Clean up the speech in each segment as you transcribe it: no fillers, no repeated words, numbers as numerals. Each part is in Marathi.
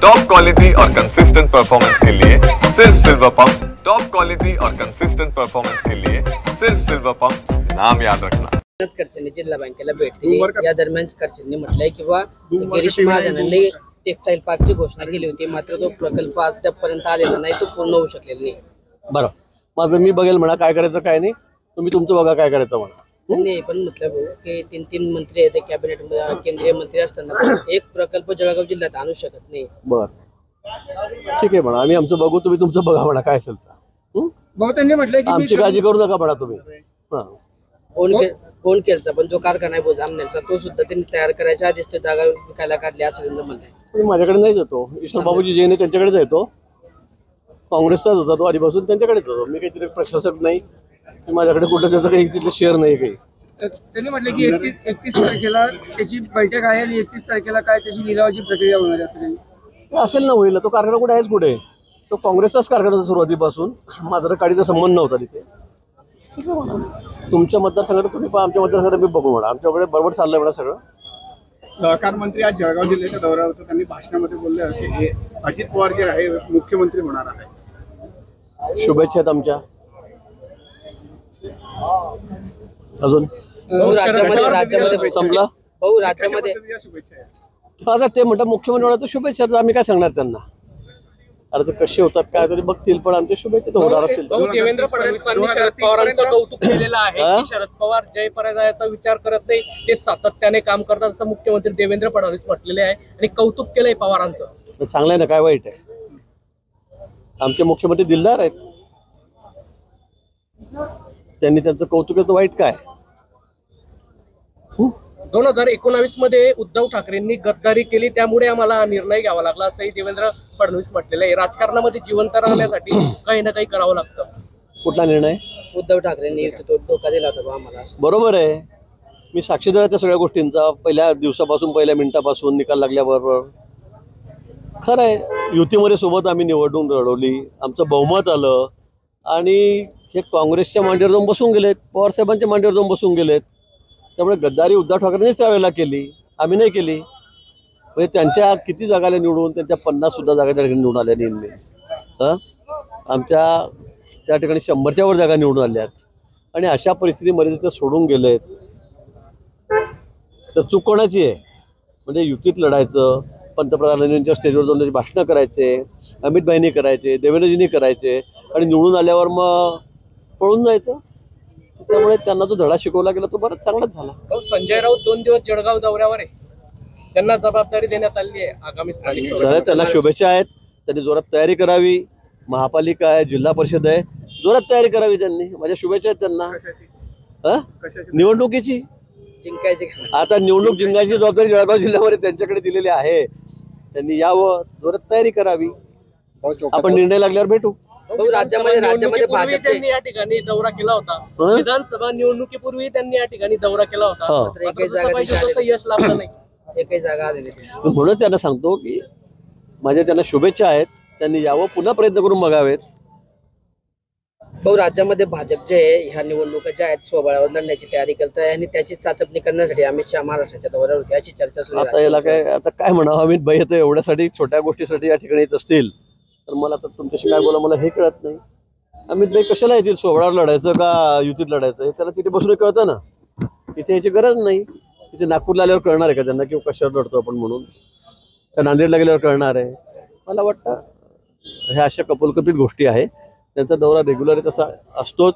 टॉप क्वालिटी और कंसिस्टेंट परफॉर्मेंस के लिए सिर्फ सिल्वर पंप। टॉप क्वालिटी और कंसिस्टेंट परफॉर्मेंस के लिए सिर्फ सिल्वर पंप, नाम याद रखना। खडसेंनी जिल्हा बँकेला भेट दिली। या दरम्यान खडसेंनी म्हटलंय किंवा गिरीश महाजनांनी टेक्सटाईल पार्कची घोषणा केली होती, मात्र तो प्रकल्प अद्यापर्यंत आलेला नाही, तो पूर्ण होऊ शकलेला नाही। बरं, माझं मी बघेल म्हणा, काय करायचं काय नाही, तुम्ही तुमचं बघा काय करायचं म्हणा। त्यांनी पण म्हटलं की तीन मंत्री आहेत कॅबिनेट मध्ये, केंद्रीय मंत्री असताना एक प्रकल्प जळगाव जिल्ह्यात आणू शकत नाही। बरं ठीक आहे म्हणा, आम्ही आमचं बघू, तुम्ही तुमचं बघा म्हणा काय असेल तर। त्यांनी म्हटलं की आमची काळजी करू नका म्हणा तुम्ही। फोन केलता, पण जो कारखाना आहे जामनेरचा तो सुद्धा त्यांनी तयार करायच्या आधीच ते जागा विकायला काढली असं त्यांचं म्हणणं आहे। माझ्याकडे नाही जातो, ईश्वर बाबूजी जैन त्यांच्याकडेच येतो, काँग्रेसचाच होता तो आधीपासून, त्यांच्याकडेच होतो। मी काहीतरी प्रशासक नाही, माझ्याकडे कुठं त्याचं काही तिथलं शेअर नाही काही। त्यांनी म्हटलं की 31 तारखेला त्याची बैठक आहे आणि 31 तारखेला काय त्याची निलावाची प्रक्रिया होणार आहे असं असेल ना, होईल। तो कारखाना कुठे आहेच, कुठे तो काँग्रेसचाच कारखाना होता सुरुवातीपासून, माझा काडीचा संबंध नव्हता तिथे। ठीक आहे म्हणा, तुमच्या मतदारसंघात तुम्ही पण आमच्या मतदारसंघात मी बघू म्हणा, आमच्याकडे बरोबर चाललंय म्हणा सगळं। सहकार मंत्री आज जळगाव जिल्ह्याच्या दौऱ्यावर होते, त्यांनी भाषणामध्ये बोलले की हे अजित पवार जे आहे मुख्यमंत्री होणार आहे। शुभेच्छा आहेत आमच्या। अजून राज्यामध्ये संपला राज्यामध्ये आता ते म्हणतात मुख्यमंत्री होणार, तर शुभेच्छा, तर आम्ही काय सांगणार त्यांना? अरे ते कसे होतात काय तरी बघतील, पण आमच्या शुभेच्छा तर होणार असेल। देवेंद्र फडणवीसांनी शरद पवारांचं कौतुक केलेलं आहे की शरद पवार जय पराजयाचा विचार करत नाही, ते सातत्याने काम करतात असं मुख्यमंत्री देवेंद्र फडणवीस म्हटलेले आहे आणि कौतुक केलंय पवारांचं। चांगलं आहे ना, काय वाईट आहे? आमचे मुख्यमंत्री दिलदार आहेत, त्यांनी त्यांचं कौतुक केलं, वाईट काय? 2019 मध्ये उद्धव ठाकरेंनी गद्दारी केली, त्यामुळे आम्हाला हा निर्णय घ्यावा लागला असंही देवेंद्र फडणवीस म्हटलेलं आहे। राजकारणामध्ये जिवंत राहण्यासाठी काही ना काही करावं लागतं। कुठला निर्णय? उद्धव ठाकरेंनी तो धोका दिला होता आम्हाला। बरोबर आहे, मी साक्षीदार आहे त्या सगळ्या गोष्टींचा, पहिल्या दिवसापासून, पहिल्या मिनिटापासून, निकाल लागल्याबरोबर। खरं आहे, युतीमध्ये सोबत आम्ही निवडणूक लढवली, आमचं बहुमत आलं आणि हे काँग्रेसच्या मांडीवर जाऊन बसून गेलेत, पवारसाहेबांच्या मांडीवर जाऊन बसून गेलेत। त्यामुळे गद्दारी उद्धव ठाकरेंनीच त्यावेळेला केली, आम्ही नाही केली। म्हणजे त्यांच्या किती जागाला निवडून, त्यांच्या 50 जागा त्या ठिकाणी निवडून आल्या नेहमी। आमच्या त्या ठिकाणी 100च्या वर जागा निवडून आल्यात आणि अशा परिस्थितीमध्ये ते सोडून गेलेत, तर चूक कोणाची आहे? म्हणजे युतीत लढायचं, पंतप्रधानांच्या स्टेजवर जाऊन भाषणं करायचे, अमित भाईंनी करायचे, देवेंद्रजींनी करायचे आणि निवडून आल्यावर मग पळून जायचं। त्यामुळे त्यांना जो धडा शिकवला गेला तो बराच चांगलाच झाला। संजय राऊत 2 दिवस जळगाव दौऱ्यावर आहे, त्यांना जबाबदारी देण्यात आली आहे आगामी स्थानिक सर, त्यांना शुभेच्छा आहेत, त्यांनी जोरात तयारी करावी। महापालिका आहे, जिल्हा परिषद आहे, जोरात तयारी करावी त्यांनी, माझ्या शुभेच्छा आहेत त्यांना। निवडणुकीची जिंकायची, आता निवडणूक जिंकायची जबाबदारी जळगाव जिल्ह्यामध्ये त्यांच्याकडे दिलेली आहे, त्यांनी यावं, जोरात तयारी करावी। आपण निर्णय लागल्यावर भेटू। राज्यामध्ये त्यांनी या ठिकाणी दौरा केला होता, विधानसभा निवडणुकीपूर्वी त्यांनी या ठिकाणी दौरा केला होता, यश लाभलं नाही, एकही जागा आली नाही। म्हणून त्यांना सांगतो की माझ्या त्यांना शुभेच्छा आहेत, त्यांनी यावं, पुन्हा प्रयत्न करून बघावेत। राज्यामध्ये भाजप जे आहे ह्या निवडणुका ज्या आहेत स्वबळावर लढण्याची तयारी करत आहे आणि त्याची चाचपणी करण्यासाठी अमित शहा महाराष्ट्राच्या दौऱ्यावर होती, अशी चर्चा सुरू आहे। आता याला काय म्हणावं, अमित भाई येतो एवढ्यासाठी, छोट्या गोष्टीसाठी या ठिकाणी येत असतील तर मला तर तुमच्याशी काय बोला मला हे कळत नाही। अमित भाई कशाला येतील? सोहळ्यावर लढायचं का युतीत लढायचं? हे त्याला तिथे बसून कळतं ना, तिथे याची गरज नाही। तिथे नागपूरला आल्यावर कळणार आहे का त्यांना की कशावर लढतो आपण म्हणून? त्या नांदेडला गेल्यावर कळणार आहे? मला वाटतं ह्या अशा कपोलकल्पित गोष्टी आहे, त्यांचा दौरा रेग्युलर तसा असतोच,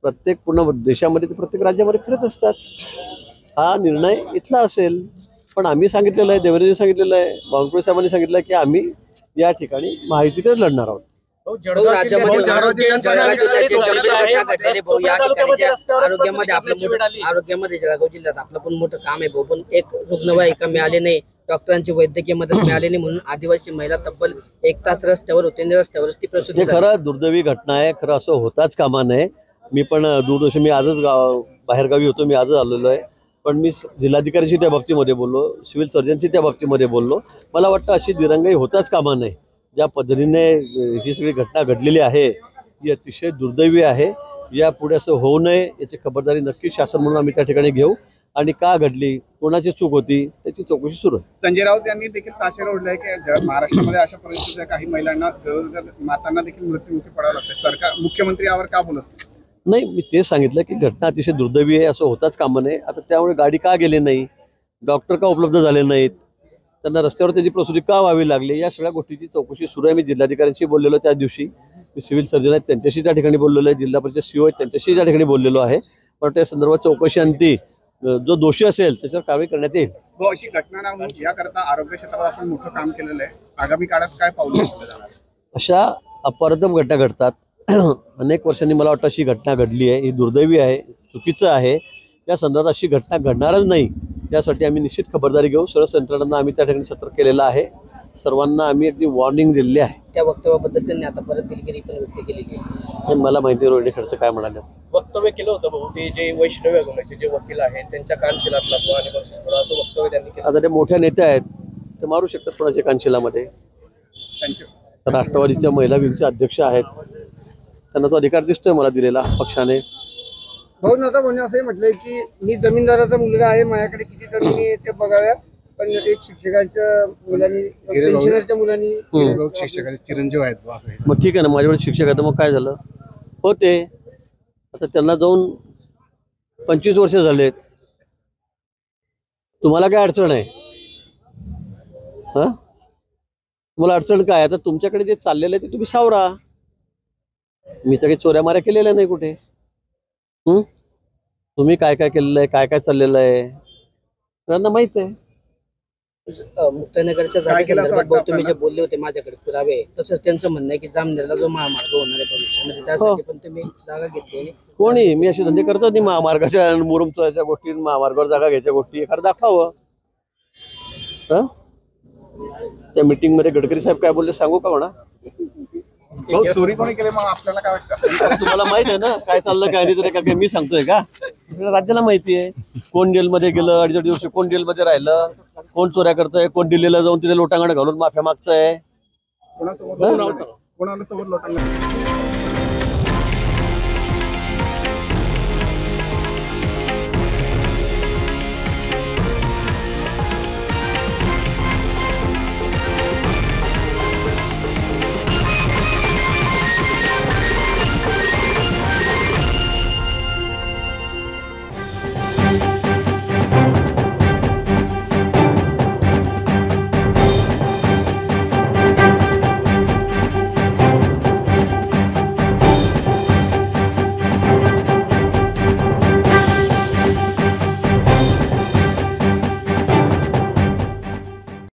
प्रत्येक पूर्ण देशामध्ये ते प्रत्येक राज्यामध्ये फिरत असतात। हा निर्णय इथला असेल, पण आम्ही सांगितलेलं आहे, देवेंद्रजी सांगितलेलं आहे, बावनकुळे साहेबांनी सांगितलं आहे की आम्ही या ठिकाणी महायुतीतच लढणार आहोत। आरोग्यामध्ये जळगाव जिल्ह्यात आपलं पण मोठं काम आहे भाऊ, पण एक रुग्णवाहिका मिळाली नाही, डॉक्टरांची वैद्यकीय मदत मिळाली नाही, म्हणून आदिवासी महिला तब्बल 1 तास रस्त्यावर होते, रस्त्यावरच ती प्रसूती झाली। खरं दुर्दैवी घटना आहे, खरं असं होताच कामा नये। मी पण दूरदर्शन, मी आजच बाहेरगावी होतो, मी आजच आलेलो आहे, पण मी जिल्हाधिकाऱ्यांशी त्या बाबतीमध्ये बोललो, सिव्हिल सर्जनशी त्या बाबतीमध्ये बोललो। मला वाटतं अशी दिरंगाई होताच कामा नये। ज्या पद्धतीने ही सगळी घटना घडलेली आहे ही अतिशय दुर्दैवी आहे, यापुढे असं होऊ नये याची खबरदारी नक्की शासन म्हणून आम्ही त्या ठिकाणी घेऊ आणि का घडली, कोणाची चूक होती, त्याची चौकशी सुरू आहे. संजय राऊत यांनी देखील ताशेर ओढलाय की महाराष्ट्रामध्ये अशा परिस्थितीत काही महिलांना मातांना देखील मृत्युमुखी पडावं लागतं. सरकार मुख्यमंत्री यावर का बोलत नाही, मी तेच सांगितलं की घटना अतिशय दुर्दैवी आहे, असं होताच कामा नये. आता त्यामुळे गाडी का गेली नाही, डॉक्टर का उपलब्ध झाले नाहीत, त्यांना रस्त्यावर त्याची प्रसूती का व्हावी लागली, या सगळ्या गोष्टीची चौकशी सुरू आहे. मी जिल्हाधिकाऱ्यांशी बोललेलो त्या दिवशी, मी सिव्हिल सर्जन आहेत त्यांच्याशी त्या ठिकाणी बोललेलो आहे, जिल्हा परिषद सीओ आहेत त्यांच्याशी त्या ठिकाणी बोललेलो आहे. पण त्या संदर्भात चौकशी अंती जो दोषी असेल त्याच्यावर कारवाई करण्यात येईल. अशी घटना ना होऊन याकरता आरोग्य क्षेत्रात आपण मोठं काम केलेलं आहे. आगामी काळात काय पाऊल उचललं जाणार? अशा अपरदम घटना घडतात. अनेक वर्षांनी मला वाटतं अशी घटना घडली आहे, ही दुर्दैवी आहे, चुकीचं आहे. या संदर्भात अशी घटना घडणारच नाही यासाठी आम्ही निश्चित खबरदारी घेऊ. सर्व यंत्रणांना आम्ही त्या ठिकाणी सतर्क केलेलं आहे, सर्वांना आम्ही अगदी वॉर्निंग दिलेली आहे. त्या वक्तव्याबद्दल त्यांनी आता परत दिलगिरी पण व्यक्त केलेली आहे. पण मला माहिती आहे रोहिणी खडसे काय म्हणाले. वक्तव्य केलं होतं भाऊ, ते जे वैष्णव आगमनाचे जे वकील आहेत त्यांच्या कानशिलात लागतो आणि असं वक्तव्य त्यांनी केलं. आता ते मोठ्या नेत्या आहेत, ते मारू शकतात कोणाच्या कानशिलामध्ये. राष्ट्रवादीच्या महिला विंगचे अध्यक्ष आहेत, त्यांना तो अधिकार दिसतोय मला दिलेला पक्षाने. भाऊ नव्हता म्हणून असंही म्हटलंय की मी जमीनदाराचा मुलगा आहे, माझ्याकडे किती जमिनी आहे ते बघाव्या, पण एक शिक्षकाच्या मुलांनी पेन्शनरच्या मुलांनी शिक्षकाचे चिरंजीव आहेत. मग ठीक आहे ना, माझ्याकडे शिक्षक आहे तर मग काय झालं होते. आता त्यांना जाऊन 25 वर्ष झालेत, तुम्हाला काय अडचण आहे? तुम्हाला अडचण काय? आता तुमच्याकडे जे चाललेलं आहे ते तुम्ही सावरा. मी तर काही चोऱ्या माऱ्या केलेल्या नाही कुठे. तुम्ही काय काय केलेलं आहे, काय काय चाललेलं आहे त्यांना माहित आहे. मुक्ताईनगरच्या जागेसंदर्भात तुम्ही जे बोलले होते माझ्याकडे पुरावे, तसंच त्यांचं म्हणणं आहे की जामनेरला जो महामार्ग होणार आहे भविष्यामध्ये त्यासाठी पण तुम्ही जागा घेतली. कोणी मी असे धंदे करतात नाही महामार्गाच्या मुरुम चोराच्या गोष्टी, महामार्गावर जागा घ्यायच्या गोष्टी एखादं दाखवावं. त्या मीटिंग मध्ये गडकरी साहेब काय बोलले सांगू का म्हणा? चोरी कोणी केली मग आपल्याला काय वाटतं? तुम्हाला माहित आहे ना काय चाललं काय नाही, तर काय मी सांगतोय का? राज्याला माहिती आहे कोण जेलमध्ये गेलं, 2.5 दिवस कोण जेलमध्ये राहिलं, कोण चोऱ्या करतंय, कोण दिल्लीला जाऊन तिथे लोटांगण घालून माफ्या मागतंय. कोणासोबत लोटांगण?